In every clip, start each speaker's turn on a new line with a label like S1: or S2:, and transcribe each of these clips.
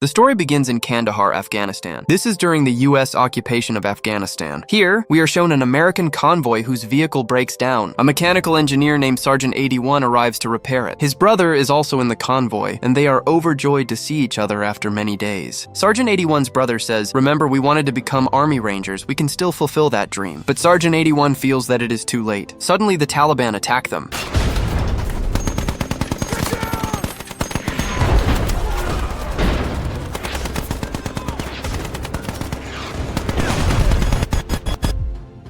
S1: The story begins in Kandahar, Afghanistan. This is during the US occupation of Afghanistan. Here, we are shown an American convoy whose vehicle breaks down. A mechanical engineer named Sergeant 81 arrives to repair it. His brother is also in the convoy, and they are overjoyed to see each other after many days. Sergeant 81's brother says, "Remember, we wanted to become Army Rangers. We can still fulfill that dream." But Sergeant 81 feels that it is too late. Suddenly, the Taliban attack them.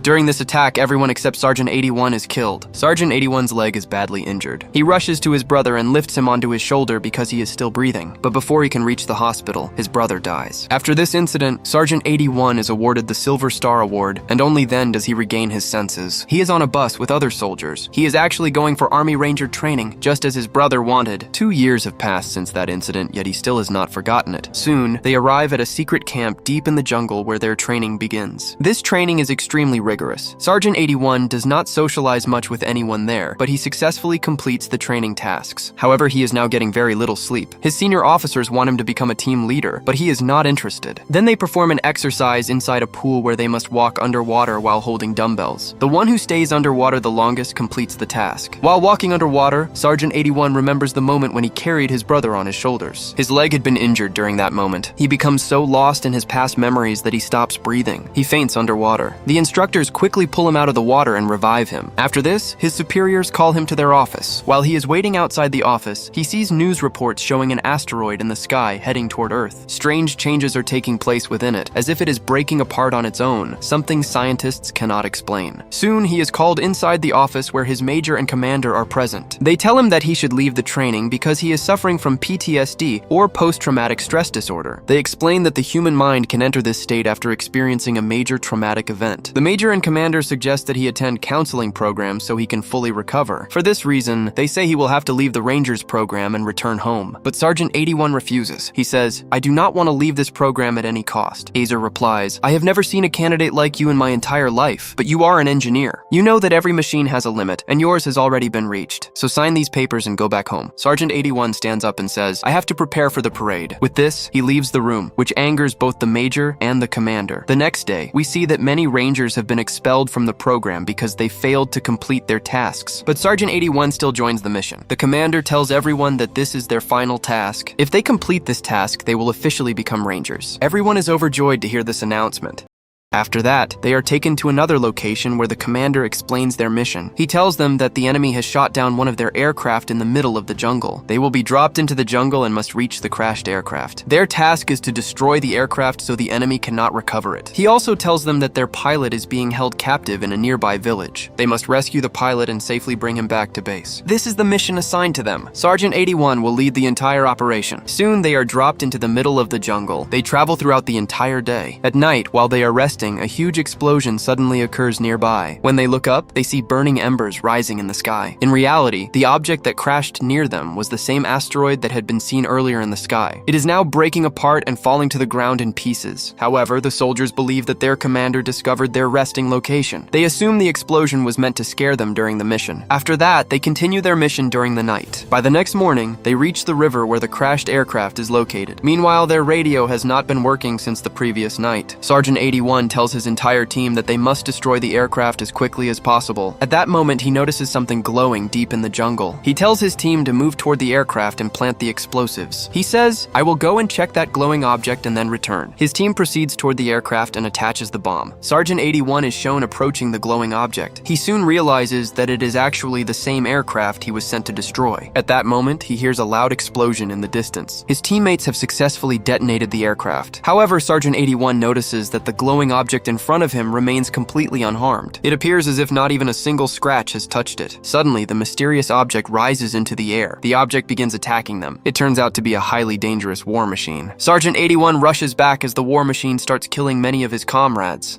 S1: During this attack, everyone except Sergeant 81 is killed. Sergeant 81's leg is badly injured. He rushes to his brother and lifts him onto his shoulder because he is still breathing. But before he can reach the hospital, his brother dies. After this incident, Sergeant 81 is awarded the Silver Star Award, and only then does he regain his senses. He is on a bus with other soldiers. He is actually going for Army Ranger training, just as his brother wanted. 2 years have passed since that incident, yet he still has not forgotten it. Soon, they arrive at a secret camp deep in the jungle where their training begins. This training is extremely rigorous. Sergeant 81 does not socialize much with anyone there, but he successfully completes the training tasks. However, he is now getting very little sleep. His senior officers want him to become a team leader, but he is not interested. Then they perform an exercise inside a pool where they must walk underwater while holding dumbbells. The one who stays underwater the longest completes the task. While walking underwater, Sergeant 81 remembers the moment when he carried his brother on his shoulders. His leg had been injured during that moment. He becomes so lost in his past memories that he stops breathing. He faints underwater. The instructors quickly pull him out of the water and revive him. After this, his superiors call him to their office. While he is waiting outside the office, he sees news reports showing an asteroid in the sky heading toward Earth. Strange changes are taking place within it, as if it is breaking apart on its own, something scientists cannot explain. Soon, he is called inside the office where his major and commander are present. They tell him that he should leave the training because he is suffering from PTSD, or post-traumatic stress disorder. They explain that the human mind can enter this state after experiencing a major traumatic event. The major and commander suggests that he attend counseling programs so he can fully recover. For this reason, they say he will have to leave the Rangers program and return home. But Sergeant 81 refuses. He says, "I do not want to leave this program at any cost." Azer replies, "I have never seen a candidate like you in my entire life, but you are an engineer. You know that every machine has a limit, and yours has already been reached. So sign these papers and go back home." Sergeant 81 stands up and says, "I have to prepare for the parade." With this, he leaves the room, which angers both the major and the commander. The next day, we see that many Rangers have been expelled from the program because they failed to complete their tasks. But Sergeant 81 still joins the mission. The commander tells everyone that this is their final task. If they complete this task, they will officially become Rangers. Everyone is overjoyed to hear this announcement. After that, they are taken to another location where the commander explains their mission. He tells them that the enemy has shot down one of their aircraft in the middle of the jungle. They will be dropped into the jungle and must reach the crashed aircraft. Their task is to destroy the aircraft so the enemy cannot recover it. He also tells them that their pilot is being held captive in a nearby village. They must rescue the pilot and safely bring him back to base. This is the mission assigned to them. Sergeant 81 will lead the entire operation. Soon, they are dropped into the middle of the jungle. They travel throughout the entire day. At night, while they are resting, a huge explosion suddenly occurs nearby. When they look up, they see burning embers rising in the sky. In reality, the object that crashed near them was the same asteroid that had been seen earlier in the sky. It is now breaking apart and falling to the ground in pieces. However, the soldiers believe that their commander discovered their resting location. They assume the explosion was meant to scare them during the mission. After that, they continue their mission during the night. By the next morning, they reach the river where the crashed aircraft is located. Meanwhile, their radio has not been working since the previous night. Sergeant 81 tells his entire team that they must destroy the aircraft as quickly as possible. At that moment, he notices something glowing deep in the jungle. He tells his team to move toward the aircraft and plant the explosives. He says, "I will go and check that glowing object and then return." His team proceeds toward the aircraft and attaches the bomb. Sergeant 81 is shown approaching the glowing object. He soon realizes that it is actually the same aircraft he was sent to destroy. At that moment, he hears a loud explosion in the distance. His teammates have successfully detonated the aircraft. However, Sergeant 81 notices that the glowing object in front of him remains completely unharmed. It appears as if not even a single scratch has touched it. Suddenly, the mysterious object rises into the air. The object begins attacking them. It turns out to be a highly dangerous war machine. Sergeant 81 rushes back as the war machine starts killing many of his comrades.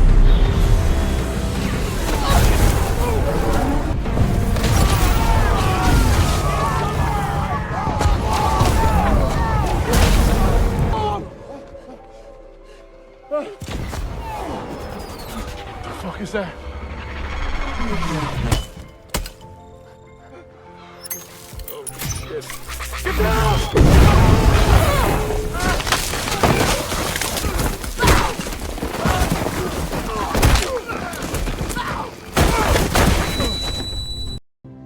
S2: What the fuck is that? Oh shit. Get down!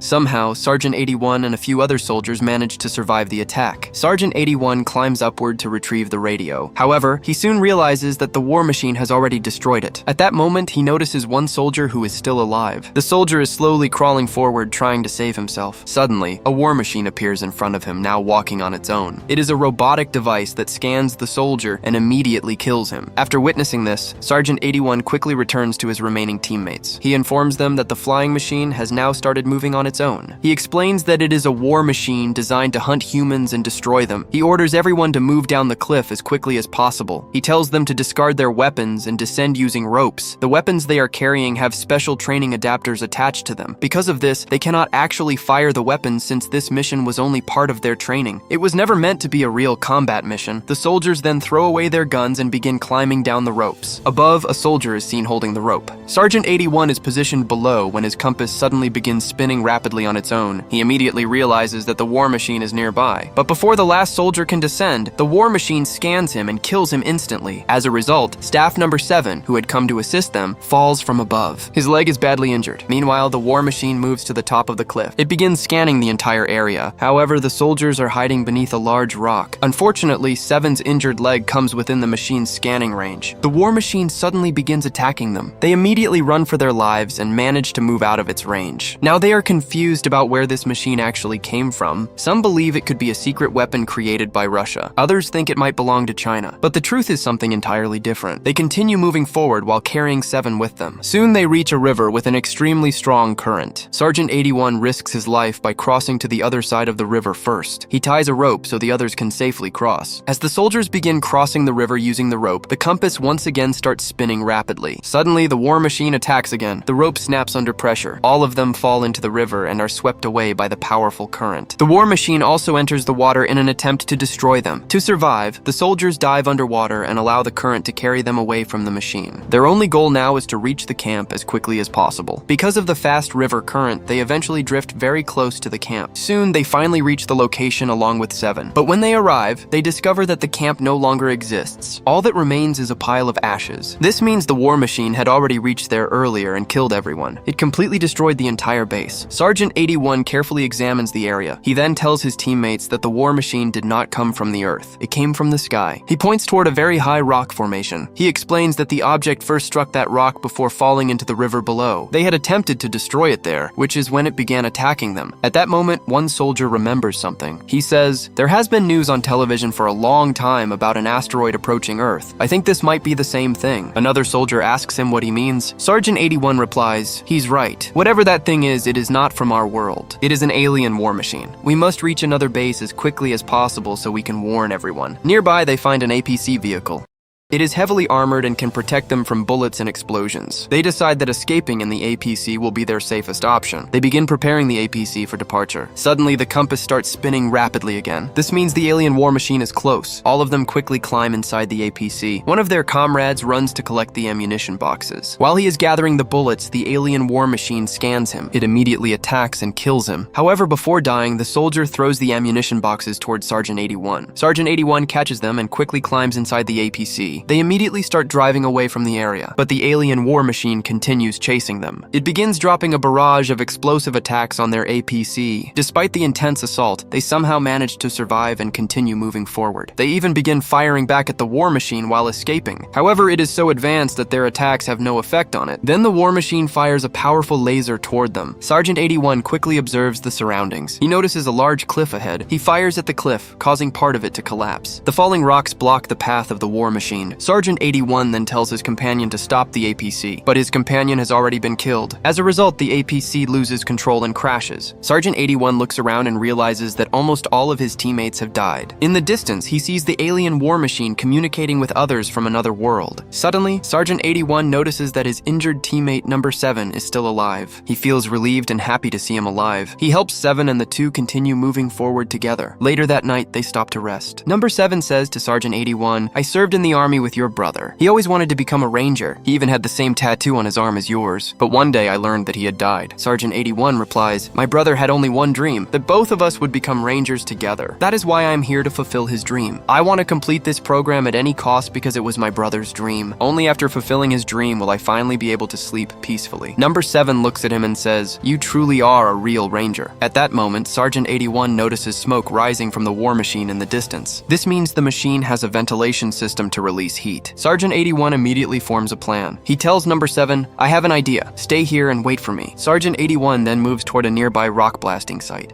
S1: Somehow, Sergeant 81 and a few other soldiers managed to survive the attack. Sergeant 81 climbs upward to retrieve the radio. However, he soon realizes that the war machine has already destroyed it. At that moment, he notices one soldier who is still alive. The soldier is slowly crawling forward, trying to save himself. Suddenly, a war machine appears in front of him, now walking on its own. It is a robotic device that scans the soldier and immediately kills him. After witnessing this, Sergeant 81 quickly returns to his remaining teammates. He informs them that the flying machine has now started moving on its own. He explains that it is a war machine designed to hunt humans and destroy them. He orders everyone to move down the cliff as quickly as possible. He tells them to discard their weapons and descend using ropes. The weapons they are carrying have special training adapters attached to them. Because of this, they cannot actually fire the weapons since this mission was only part of their training. It was never meant to be a real combat mission. The soldiers then throw away their guns and begin climbing down the ropes. Above, a soldier is seen holding the rope. Sergeant 81 is positioned below when his compass suddenly begins spinning rapidly on its own. He immediately realizes that the war machine is nearby. But before the last soldier can descend, the war machine scans him and kills him instantly. As a result, staff number 7, who had come to assist them, falls from above. His leg is badly injured. Meanwhile, the war machine moves to the top of the cliff. It begins scanning the entire area. However, the soldiers are hiding beneath a large rock. Unfortunately, 7's injured leg comes within the machine's scanning range. The war machine suddenly begins attacking them. They immediately run for their lives and manage to move out of its range. Now they are confused about where this machine actually came from. Some believe it could be a secret weapon created by Russia. Others think it might belong to China. But the truth is something entirely different. They continue moving forward while carrying 7 with them. Soon they reach a river with an extremely strong current. Sergeant 81 risks his life by crossing to the other side of the river first. He ties a rope so the others can safely cross. As the soldiers begin crossing the river using the rope, the compass once again starts spinning rapidly. Suddenly, the war machine attacks again. The rope snaps under pressure. All of them fall into the river and are swept away by the powerful current. The war machine also enters the water in an attempt to destroy them. To survive, the soldiers dive underwater and allow the current to carry them away from the machine. Their only goal now is to reach the camp as quickly as possible. Because of the fast river current, they eventually drift very close to the camp. Soon, they finally reach the location along with 7. But when they arrive, they discover that the camp no longer exists. All that remains is a pile of ashes. This means the war machine had already reached there earlier and killed everyone. It completely destroyed the entire base. Sergeant 81 carefully examines the area. He then tells his teammates that the war machine did not come from the earth. It came from the sky. He points toward a very high rock formation. He explains that the object first struck that rock before falling into the river below. They had attempted to destroy it there, which is when it began attacking them. At that moment, one soldier remembers something. He says, "There has been news on television for a long time about an asteroid approaching Earth. I think this might be the same thing." Another soldier asks him what he means. Sergeant 81 replies, "He's right. Whatever that thing is, it is not from our world. It is an alien war machine. We must reach another base as quickly as possible so we can warn everyone." Nearby, they find an APC vehicle. It is heavily armored and can protect them from bullets and explosions. They decide that escaping in the APC will be their safest option. They begin preparing the APC for departure. Suddenly, the compass starts spinning rapidly again. This means the alien war machine is close. All of them quickly climb inside the APC. One of their comrades runs to collect the ammunition boxes. While he is gathering the bullets, the alien war machine scans him. It immediately attacks and kills him. However, before dying, the soldier throws the ammunition boxes towards Sergeant 81. Sergeant 81 catches them and quickly climbs inside the APC. They immediately start driving away from the area, but the alien war machine continues chasing them. It begins dropping a barrage of explosive attacks on their APC. Despite the intense assault, they somehow manage to survive and continue moving forward. They even begin firing back at the war machine while escaping. However, it is so advanced that their attacks have no effect on it. Then the war machine fires a powerful laser toward them. Sergeant 81 quickly observes the surroundings. He notices a large cliff ahead. He fires at the cliff, causing part of it to collapse. The falling rocks block the path of the war machine. Sergeant 81 then tells his companion to stop the APC, but his companion has already been killed. As a result, the APC loses control and crashes. Sergeant 81 looks around and realizes that almost all of his teammates have died. In the distance, he sees the alien war machine communicating with others from another world. Suddenly, Sergeant 81 notices that his injured teammate number 7 is still alive. He feels relieved and happy to see him alive. He helps 7 and the two continue moving forward together. Later that night, they stop to rest. Number 7 says to Sergeant 81, "I served in the army army with your brother. He always wanted to become a ranger. He even had the same tattoo on his arm as yours. But one day I learned that he had died. Sergeant 81 replies, my brother had only one dream, that both of us would become rangers together. That is why I am here to fulfill his dream. I want to complete this program at any cost because it was my brother's dream. Only after fulfilling his dream will I finally be able to sleep peacefully. Number 7 looks at him and says, you truly are a real ranger. At that moment, Sergeant 81 notices smoke rising from the war machine in the distance. This means the machine has a ventilation system to release heat. Sergeant 81 immediately forms a plan. He tells Number 7, I have an idea. Stay here and wait for me. Sergeant 81 then moves toward a nearby rock blasting site.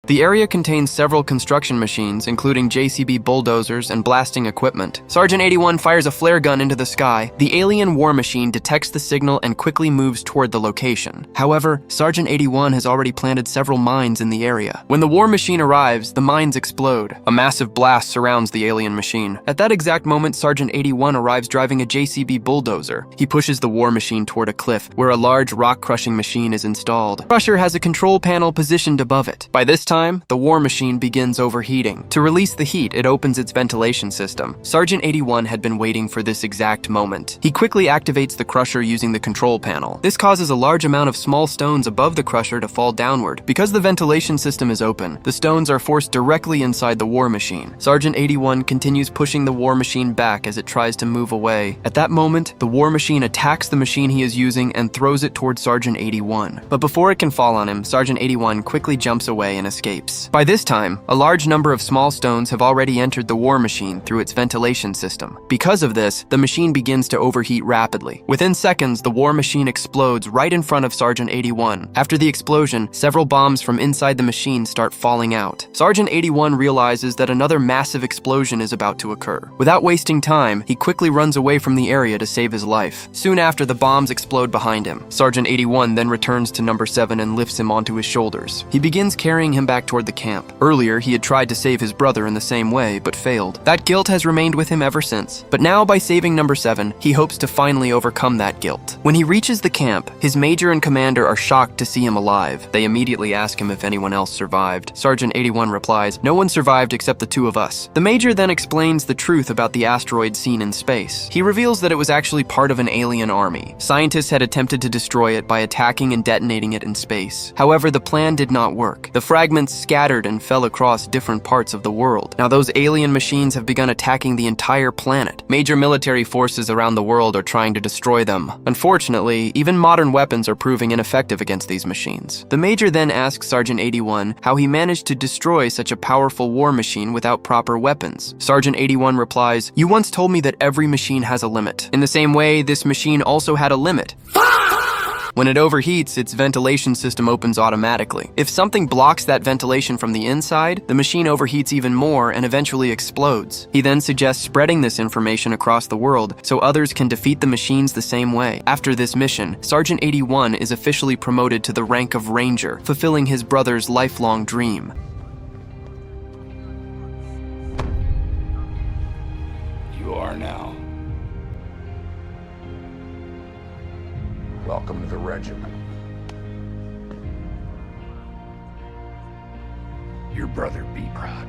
S1: The area contains several construction machines, including JCB bulldozers and blasting equipment. Sergeant 81 fires a flare gun into the sky. The alien war machine detects the signal and quickly moves toward the location. However, Sergeant 81 has already planted several mines in the area. When the war machine arrives, the mines explode. A massive blast surrounds the alien machine. At that exact moment, Sergeant 81 arrives driving a JCB bulldozer. He pushes the war machine toward a cliff, where a large rock-crushing machine is installed. The crusher has a control panel positioned above it. By this time, the war machine begins overheating. To release the heat, it opens its ventilation system. Sergeant 81 had been waiting for this exact moment. He quickly activates the crusher using the control panel. This causes a large amount of small stones above the crusher to fall downward. Because the ventilation system is open, the stones are forced directly inside the war machine. Sergeant 81 continues pushing the war machine back as it tries to move away. At that moment, the war machine attacks the machine he is using and throws it towards Sergeant 81. But before it can fall on him, Sergeant 81 quickly jumps away and escapes. By this time, a large number of small stones have already entered the war machine through its ventilation system. Because of this, the machine begins to overheat rapidly. Within seconds, the war machine explodes right in front of Sergeant 81. After the explosion, several bombs from inside the machine start falling out. Sergeant 81 realizes that another massive explosion is about to occur. Without wasting time, he quickly runs away from the area to save his life. Soon after, the bombs explode behind him. Sergeant 81 then returns to Number 7 and lifts him onto his shoulders. He begins carrying him back toward the camp. Earlier, he had tried to save his brother in the same way, but failed. That guilt has remained with him ever since. But now, by saving Number 7, he hopes to finally overcome that guilt. When he reaches the camp, his major and commander are shocked to see him alive. They immediately ask him if anyone else survived. Sergeant 81 replies, no one survived except the two of us. The major then explains the truth about the asteroid seen in space. He reveals that it was actually part of an alien army. Scientists had attempted to destroy it by attacking and detonating it in space. However, the plan did not work. The fragments scattered and fell across different parts of the world. Now those alien machines have begun attacking the entire planet. Major military forces around the world are trying to destroy them. Unfortunately, even modern weapons are proving ineffective against these machines. The major then asks Sergeant 81 how he managed to destroy such a powerful war machine without proper weapons. Sergeant 81 replies, you once told me that every machine has a limit. In the same way, this machine also had a limit. When it overheats, its ventilation system opens automatically. If something blocks that ventilation from the inside, the machine overheats even more and eventually explodes. He then suggests spreading this information across the world so others can defeat the machines the same way. After this mission, Sergeant 81 is officially promoted to the rank of Ranger, fulfilling his brother's lifelong dream.
S2: You are now. Welcome to the regiment. Your brother be proud.